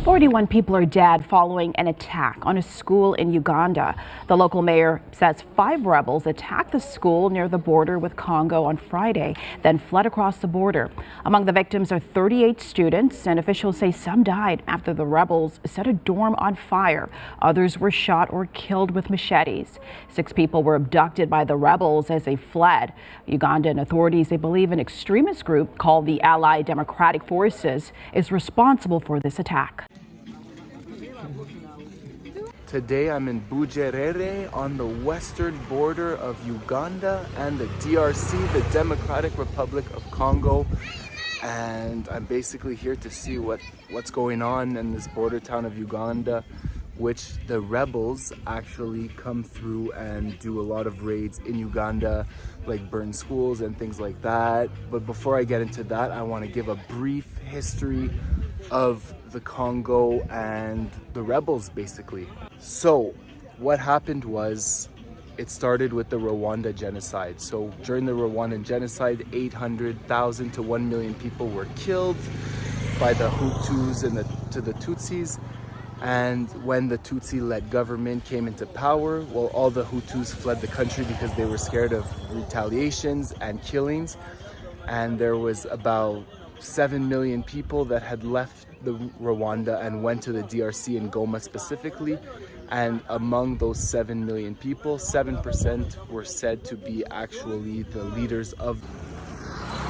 41 people are dead following an attack on a school in Uganda. The local mayor says 5 rebels attacked the school near the border with Congo on Friday, then fled across the border. Among the victims are 38 students, and officials say some died after the rebels set a dorm on fire. Others were shot or killed with machetes. 6 people were abducted by the rebels as they fled. Ugandan authorities, they believe an extremist group called the Allied Democratic Forces is responsible for this attack. Today I'm in Bugerere on the western border of Uganda and the DRC, the Democratic Republic of Congo. And I'm basically here to see what's going on in this border town of Uganda, which the rebels actually come through and do a lot of raids in Uganda, like burn schools and things like that. But before I get into that, I want to give a brief history of the Congo and the rebels, basically. So what happened was, it started with the Rwanda genocide. So during the Rwandan genocide, 800,000 to 1 million people were killed by the Hutus and the Tutsis. And when the Tutsi-led government came into power, well, all the Hutus fled the country because they were scared of retaliations and killings. And there was about 7 million people that had left the Rwanda and went to the DRC in Goma specifically. And among those 7 million people, 7% were said to be actually the leaders of.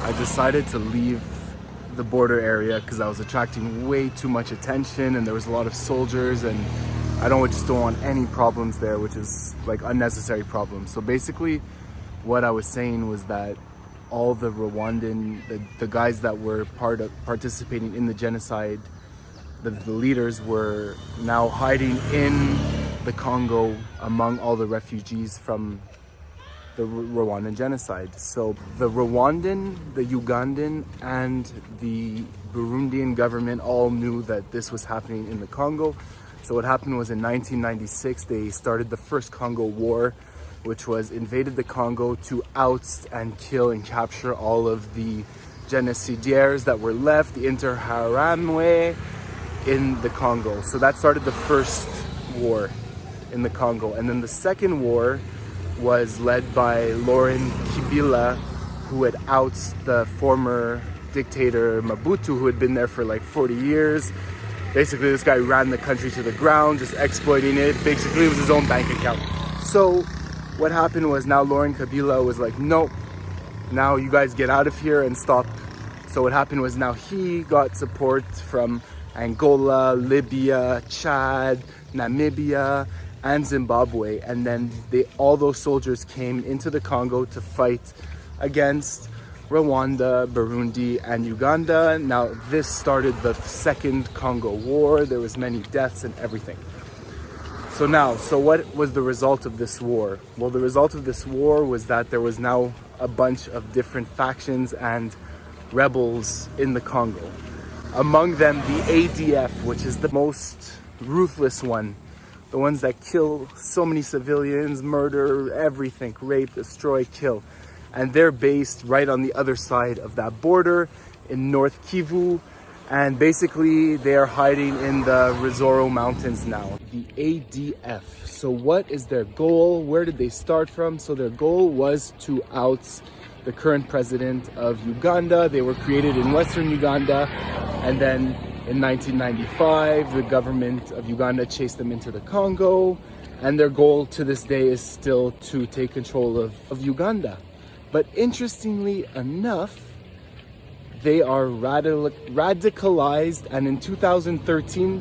I decided to leave the border area because I was attracting way too much attention, and there was a lot of soldiers, and I just don't want any problems there, which is like unnecessary problems. So basically what I was saying was that all the Rwandan, the guys that were participating in the genocide, the leaders were now hiding in the Congo among all the refugees from the Rwandan genocide. So the Rwandan, the Ugandan, and the Burundian government all knew that this was happening in the Congo. So what happened was, in 1996, they started the first Congo War, which was invaded the Congo to oust and kill and capture all of the genocidaires that were left, the Interahamwe, in the Congo. So that started the first war in the Congo. And then the second war was led by Laurent Kabila, who had ousted the former dictator Mobutu, who had been there for like 40 years. Basically, this guy ran the country to the ground, just exploiting it. Basically, it was his own bank account. So what happened was, now Laurent Kabila was like, nope, now you guys get out of here and stop. So what happened was, now he got support from Angola, Libya, Chad, Namibia, and Zimbabwe. And then all those soldiers came into the Congo to fight against Rwanda, Burundi, and Uganda. Now this started the second Congo War. There was many deaths and everything. So what was the result of this war? Well, the result of this war was that there was now a bunch of different factions and rebels in the Congo. Among them, the ADF, which is the most ruthless one. The ones that kill so many civilians, murder, everything, rape, destroy, kill. And they're based right on the other side of that border in North Kivu. And basically they are hiding in the Rwenzori mountains now. The ADF. So what is their goal? Where did they start from? So their goal was to oust the current president of Uganda. They were created in Western Uganda. And then in 1995, the government of Uganda chased them into the Congo. And their goal to this day is still to take control of Uganda. But interestingly enough, they are radicalized, and in 2013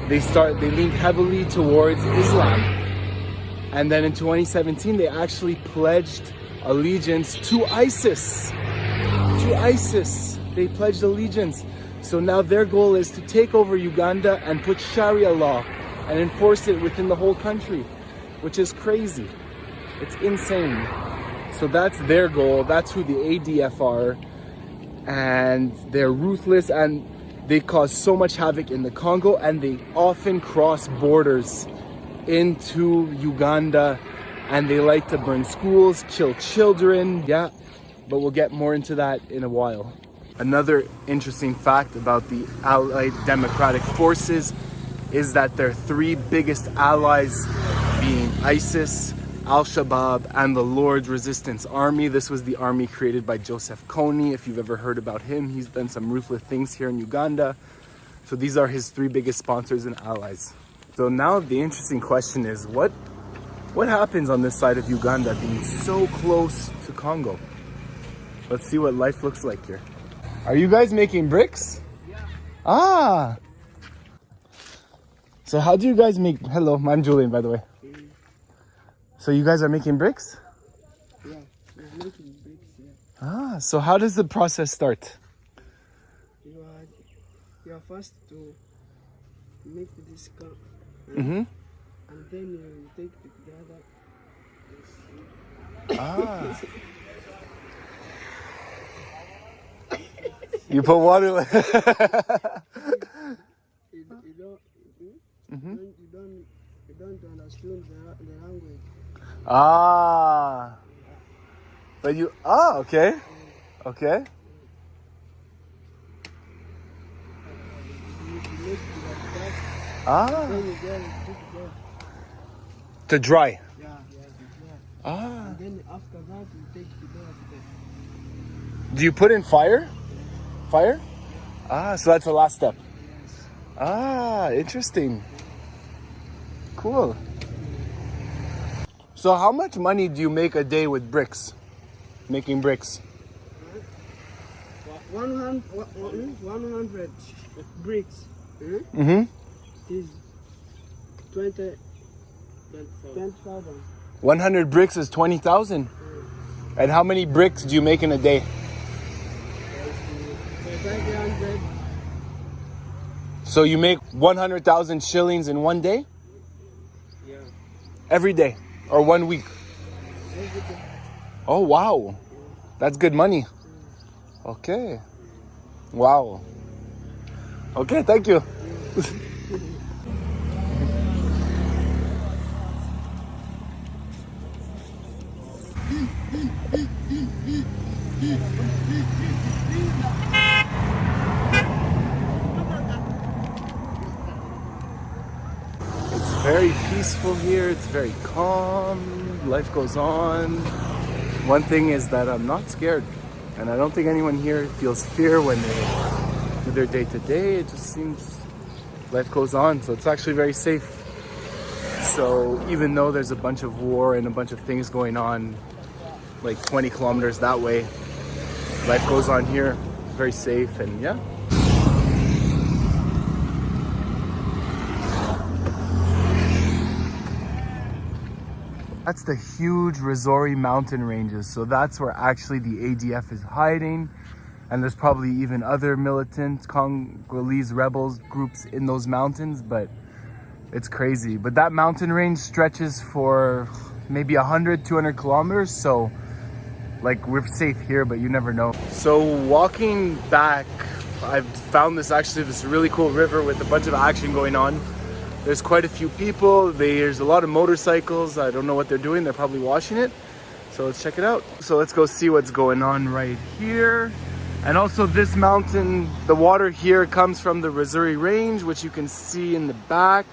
they leaned heavily towards Islam, and then in 2017 they actually pledged allegiance to ISIS. They pledged allegiance. So now their goal is to take over Uganda and put Sharia law and enforce it within the whole country, which is crazy. It's insane. So that's their goal. That's who the ADF are. And they're ruthless, and they cause so much havoc in the Congo, and they often cross borders into Uganda, and they like to burn schools, kill children. Yeah, but we'll get more into that in a while. Another interesting fact about the Allied Democratic Forces is that their three biggest allies being ISIS, Al-Shabaab, and the Lord's Resistance Army. This was the army created by Joseph Kony. If you've ever heard about him, he's done some ruthless things here in Uganda. So these are his three biggest sponsors and allies. So now the interesting question is, what happens on this side of Uganda being so close to Congo? Let's see what life looks like here. Are you guys making bricks? Yeah. Ah! So how do you guys make... Hello, I'm Julian, by the way. So you guys are making bricks? Yeah, we're making bricks, yeah. Ah, so how does the process start? You are first to make this cup. Mm-hmm. And then you take it together. Ah. You put water... You don't understand the language. Ah. But you... Ah, okay. Okay. You make it like that. Ah. Then you go and put it there. To dry. Yeah, to dry. Ah. And then after that, you take it there. Do you put in fire? Fire? Ah, so that's the last step. Yes. Ah, interesting. Cool. So how much money do you make a day with bricks? Making bricks? 100 bricks. Mm-hmm. Is 20,000. 100 bricks is 20,000. And how many bricks do you make in a day? 500. So you make 100,000 shillings in one day? Yeah. Every day? Or 1 week? Every day. Oh, wow. That's good money. Okay. Wow. Okay, thank you. It's very peaceful here. It's very calm. Life goes on. One thing is that I'm not scared. And I don't think anyone here feels fear when they do their day-to-day. It just seems life goes on. So it's actually very safe. So even though there's a bunch of war and a bunch of things going on, like 20 kilometers that way, life goes on here. Very safe, and yeah. That's the huge Rwenzori mountain ranges. So that's where actually the ADF is hiding. And there's probably even other militant Congolese rebels groups in those mountains, but it's crazy. But that mountain range stretches for maybe 100, 200 kilometers. So like we're safe here, but you never know. So walking back, I've found this really cool river with a bunch of action going on. There's quite a few people. There's a lot of motorcycles. I don't know what they're doing. They're probably washing it. So let's check it out. So let's go see what's going on right here. And also this mountain, the water here comes from the Rwenzori range, which you can see in the back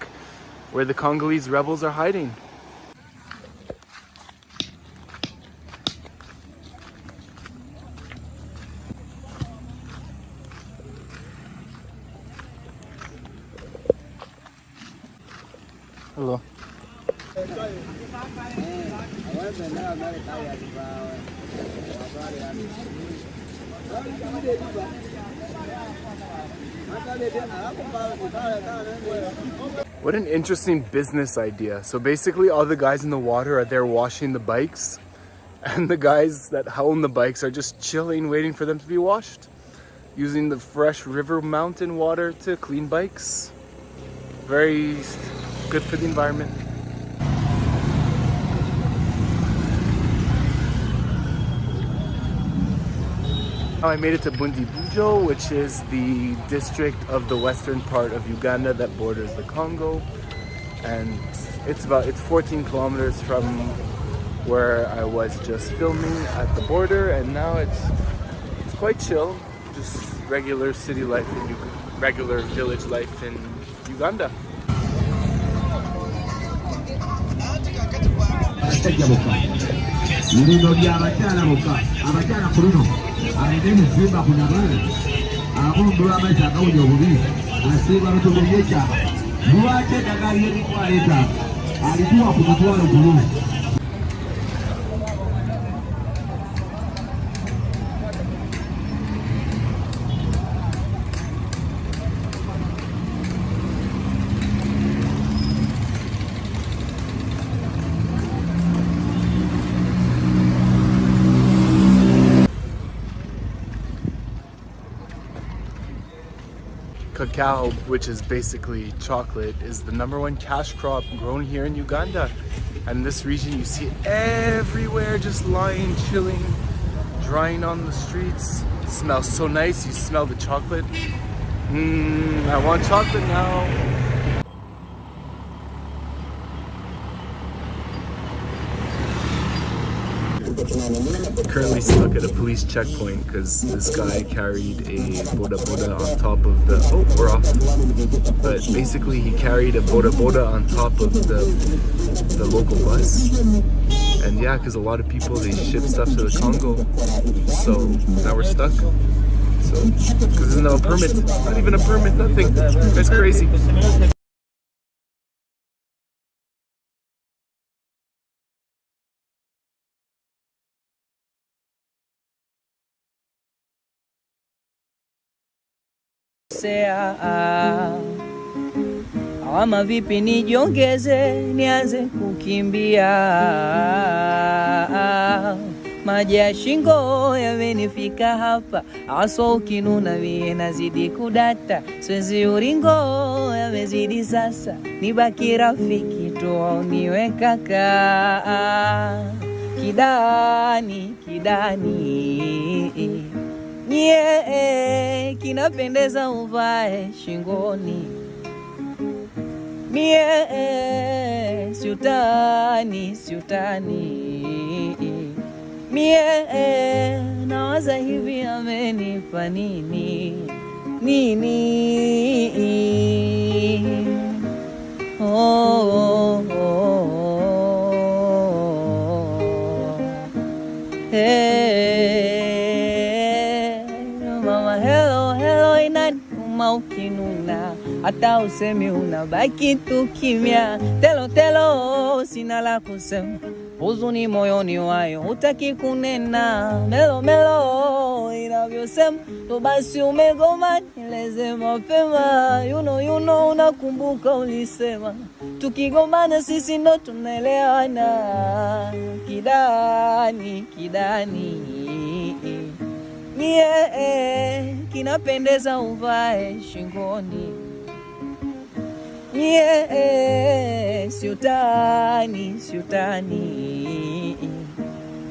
where the Congolese rebels are hiding. Hello. What an interesting business idea. So basically all the guys in the water are there washing the bikes, and the guys that own the bikes are just chilling, waiting for them to be washed, using the fresh river mountain water to clean bikes. Very good for the environment. Now I made it to Bundibugyo, which is the district of the western part of Uganda that borders the Congo. And it's 14 kilometers from where I was just filming at the border, and now it's quite chill. just regular city life in regular village life in Uganda. Cacao, which is basically chocolate, is the #1 cash crop grown here in Uganda. And in this region you see it everywhere, just lying, chilling, drying on the streets. It smells so nice. You smell the chocolate. I want chocolate now. Currently stuck at a police checkpoint because this guy carried a boda boda on top of the we're off. But basically he carried a boda boda on top of the local bus. And yeah, because a lot of people, they ship stuff to the Congo. So now we're stuck. So because there's no permit, not even a permit, nothing. That's crazy. Ama vipi nijiongeze nianze kukimbia, maji ya shingo yamenifika hapa, aso ukinuna mie nazidi kudata, swezi uringo yamezidi sasa, nibaki rafiki tu niwe kaka, kidani nye kinapendeza uvae shingoni, mie siutani mie nawaza hivi amenipa nini mama hello inanuma ukinuna, hata usemi unabaki tu kimya, telo sina la kusema, huzuni moyoni wayo hutaki kunena, melo inavyosema to basi umegoma nieleze mapema, you know unakumbuka ulisema tukigombana sisi ndo tunaelewana, kidani nye kinapendeza uvae shingoni, nye siutani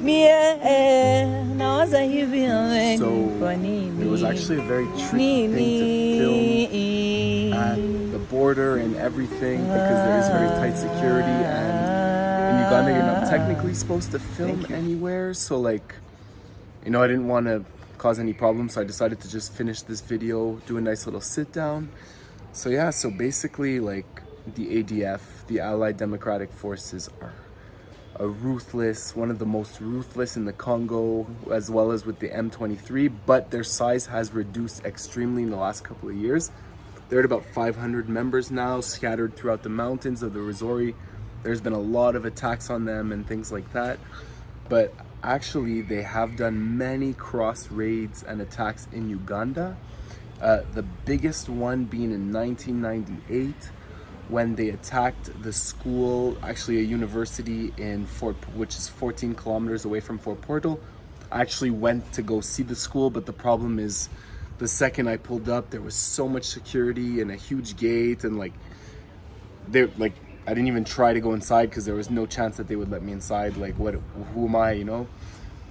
mie nawaza hivi amenipa nini. It was actually a very tricky thing to film at the border and everything because there is very tight security, and in Uganda you're not technically supposed to film anywhere, so like, you know, I didn't want to cause any problems, so I decided to just finish this video, do a nice little sit down. So yeah, so basically like the ADF, the Allied Democratic Forces, are a ruthless, one of the most ruthless in the Congo, as well as with the M23, but their size has reduced extremely in the last couple of years. They're at about 500 members now, scattered throughout the mountains of the Rwenzori. There's been a lot of attacks on them and things like that, but actually they have done many cross raids and attacks in Uganda. The biggest one being in 1998 when they attacked the school, actually a university in which is 14 kilometers away from Fort Portal. I actually went to go see the school, but the problem is the second I pulled up, there was so much security and a huge gate, and I didn't even try to go inside because there was no chance that they would let me inside. Like, who am I, you know?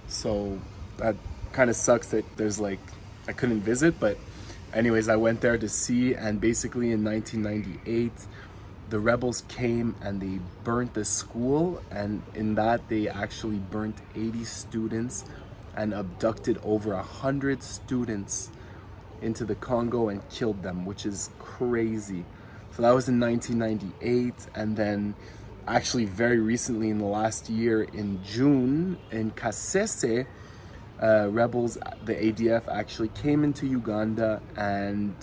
So that kind of sucks that there's I couldn't visit, but anyways, I went there to see, and basically in 1998, the rebels came and they burnt the school, and in that they actually burnt 80 students and abducted over 100 students into the Congo and killed them, which is crazy. So that was in 1998, and then actually very recently in the last year in June in Kasese, rebels, the ADF actually came into Uganda and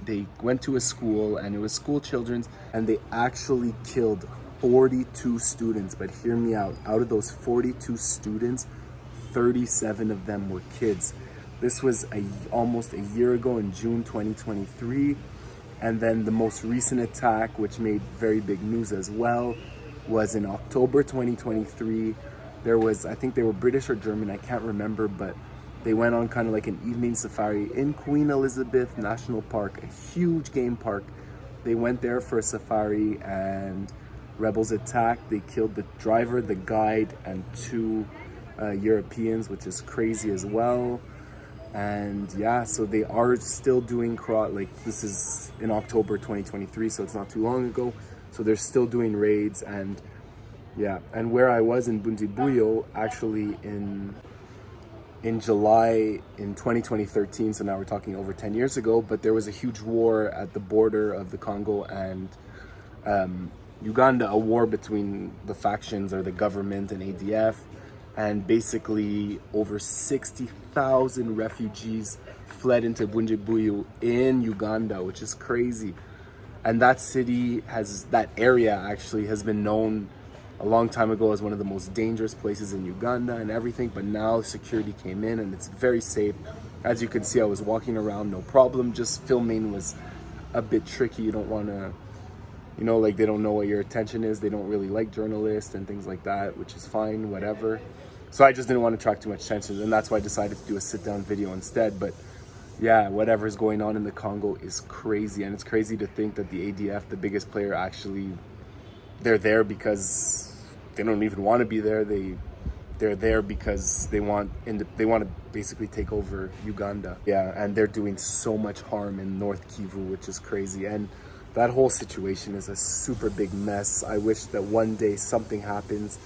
they went to a school, and it was school children's, and they actually killed 42 students. But hear me out, out of those 42 students, 37 of them were kids. This was almost a year ago in June 2023. And then the most recent attack, which made very big news as well, was in October 2023. There was, I think they were British or German, I can't remember, but they went on kind of like an evening safari in Queen Elizabeth National Park, a huge game park. They went there for a safari and rebels attacked. They killed the driver, the guide, and 2 Europeans, which is crazy as well. And yeah, so they are still doing this is in October 2023, so it's not too long ago. So they're still doing raids, and yeah. And where I was in Bundibugyo, actually in July in 2013, so now we're talking over 10 years ago, but there was a huge war at the border of the Congo and Uganda, a war between the factions or the government and ADF. And basically over 60,000 refugees fled into Bundibugyo in Uganda, which is crazy. And that area actually has been known a long time ago as one of the most dangerous places in Uganda and everything, but now security came in and it's very safe. As you can see, I was walking around, no problem. Just filming was a bit tricky. You don't want to, like, they don't know what your attention is. They don't really like journalists and things like that, which is fine, whatever. So I just didn't want to attract too much attention, and that's why I decided to do a sit-down video instead. But yeah, whatever's going on in the Congo is crazy, and it's crazy to think that the ADF, the biggest player, actually, they're there because they don't even want to be there. They're there because they want to basically take over Uganda. Yeah, and they're doing so much harm in North Kivu, which is crazy. And that whole situation is a super big mess. I wish that one day something happens.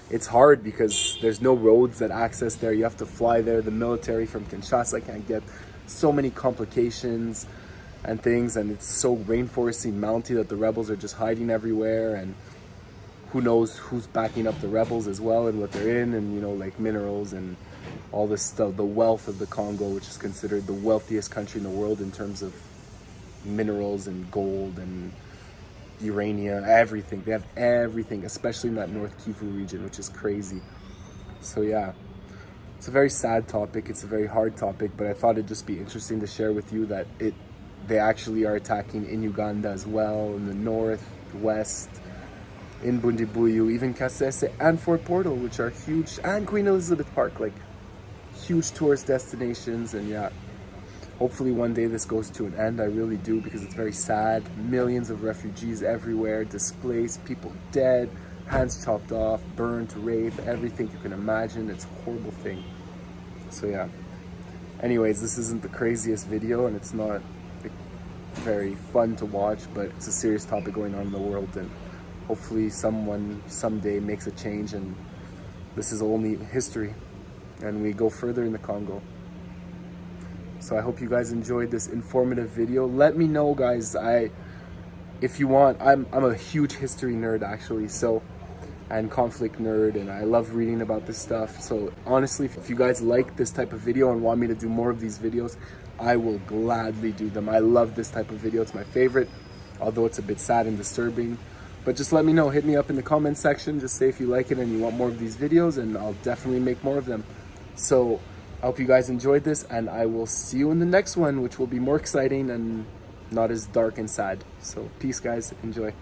It's hard because there's no roads that access there. You have to fly there. The military from Kinshasa can't get. So many complications and things, and it's so rainforesty, mounty that the rebels are just hiding everywhere, and who knows who's backing up the rebels as well and what they're in, and like minerals and all this stuff. The wealth of the Congo, which is considered the wealthiest country in the world in terms of minerals and gold and uranium, everything. They have everything, especially in that North Kivu region, which is crazy. So yeah, it's a very sad topic. It's a very hard topic, but I thought it'd just be interesting to share with you that they actually are attacking in Uganda as well, in the north, west, in Bundibugyo, even Kasese and Fort Portal, which are huge, and Queen Elizabeth Park, like huge tourist destinations. And yeah, hopefully one day this goes to an end. I really do, because it's very sad. Millions of refugees everywhere, displaced, people dead, hands chopped off, burnt, raped, everything you can imagine. It's a horrible thing. So yeah. Anyways, this isn't the craziest video, and it's not very fun to watch, but it's a serious topic going on in the world, and hopefully someone someday makes a change, and this is only history, and we go further in the Congo. So I hope you guys enjoyed this informative video. Let me know, guys, if you want. I'm a huge history nerd, actually, and conflict nerd, and I love reading about this stuff. So honestly, if you guys like this type of video and want me to do more of these videos, I will gladly do them. I love this type of video. It's my favorite, although it's a bit sad and disturbing. But just let me know. Hit me up in the comment section. Just say if you like it and you want more of these videos, and I'll definitely make more of them. So I hope you guys enjoyed this, and I will see you in the next one, which will be more exciting and not as dark and sad. So peace, guys. Enjoy.